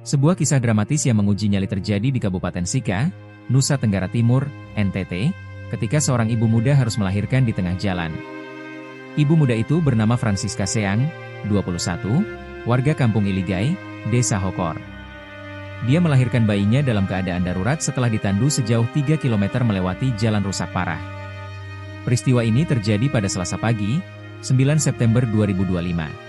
Sebuah kisah dramatis yang menguji nyali terjadi di Kabupaten Sika, Nusa Tenggara Timur, NTT, ketika seorang ibu muda harus melahirkan di tengah jalan. Ibu muda itu bernama Francisca Seang, 21, warga Kampung Iligai, Desa Hokor. Dia melahirkan bayinya dalam keadaan darurat setelah ditandu sejauh 3 km melewati jalan rusak parah. Peristiwa ini terjadi pada Selasa pagi, 9 September 2025.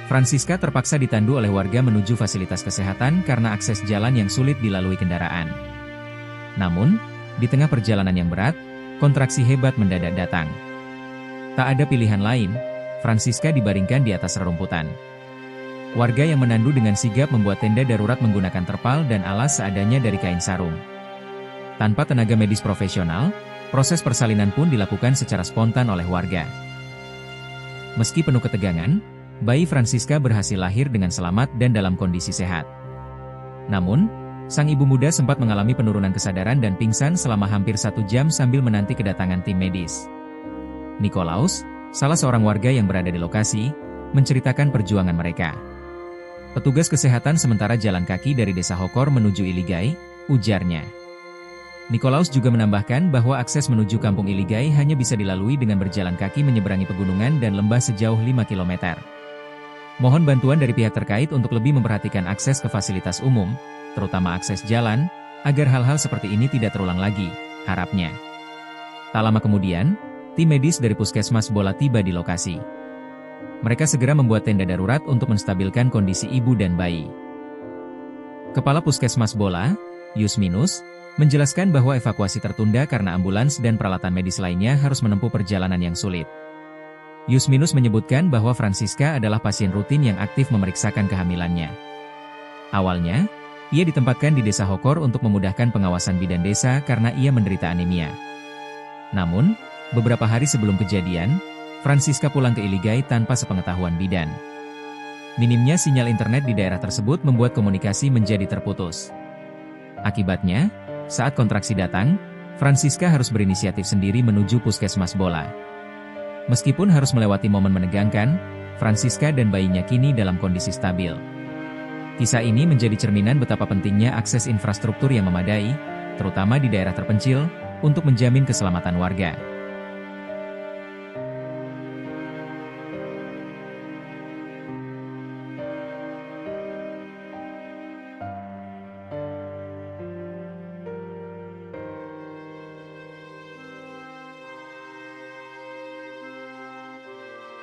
Francisca terpaksa ditandu oleh warga menuju fasilitas kesehatan karena akses jalan yang sulit dilalui kendaraan. Namun, di tengah perjalanan yang berat, kontraksi hebat mendadak datang. Tak ada pilihan lain, Francisca dibaringkan di atas rerumputan. Warga yang menandu dengan sigap membuat tenda darurat menggunakan terpal dan alas seadanya dari kain sarung. Tanpa tenaga medis profesional, proses persalinan pun dilakukan secara spontan oleh warga. Meski penuh ketegangan, bayi Francisca berhasil lahir dengan selamat dan dalam kondisi sehat. Namun, sang ibu muda sempat mengalami penurunan kesadaran dan pingsan selama hampir 1 jam sambil menanti kedatangan tim medis. Nikolaus, salah seorang warga yang berada di lokasi, menceritakan perjuangan mereka. Petugas kesehatan sementara jalan kaki dari Desa Hokor menuju Iligai, ujarnya. Nikolaus juga menambahkan bahwa akses menuju Kampung Iligai hanya bisa dilalui dengan berjalan kaki menyeberangi pegunungan dan lembah sejauh 5 km. Mohon bantuan dari pihak terkait untuk lebih memperhatikan akses ke fasilitas umum, terutama akses jalan, agar hal-hal seperti ini tidak terulang lagi, harapnya. Tak lama kemudian, tim medis dari Puskesmas Bola tiba di lokasi. Mereka segera membuat tenda darurat untuk menstabilkan kondisi ibu dan bayi. Kepala Puskesmas Bola, Yusminus, menjelaskan bahwa evakuasi tertunda karena ambulans dan peralatan medis lainnya harus menempuh perjalanan yang sulit. Yusminus menyebutkan bahwa Francisca adalah pasien rutin yang aktif memeriksakan kehamilannya. Awalnya, ia ditempatkan di Desa Hokor untuk memudahkan pengawasan bidan desa karena ia menderita anemia. Namun, beberapa hari sebelum kejadian, Francisca pulang ke Iligai tanpa sepengetahuan bidan. Minimnya sinyal internet di daerah tersebut membuat komunikasi menjadi terputus. Akibatnya, saat kontraksi datang, Francisca harus berinisiatif sendiri menuju Puskesmas Bola. Meskipun harus melewati momen menegangkan, Francisca dan bayinya kini dalam kondisi stabil. Kisah ini menjadi cerminan betapa pentingnya akses infrastruktur yang memadai, terutama di daerah terpencil, untuk menjamin keselamatan warga.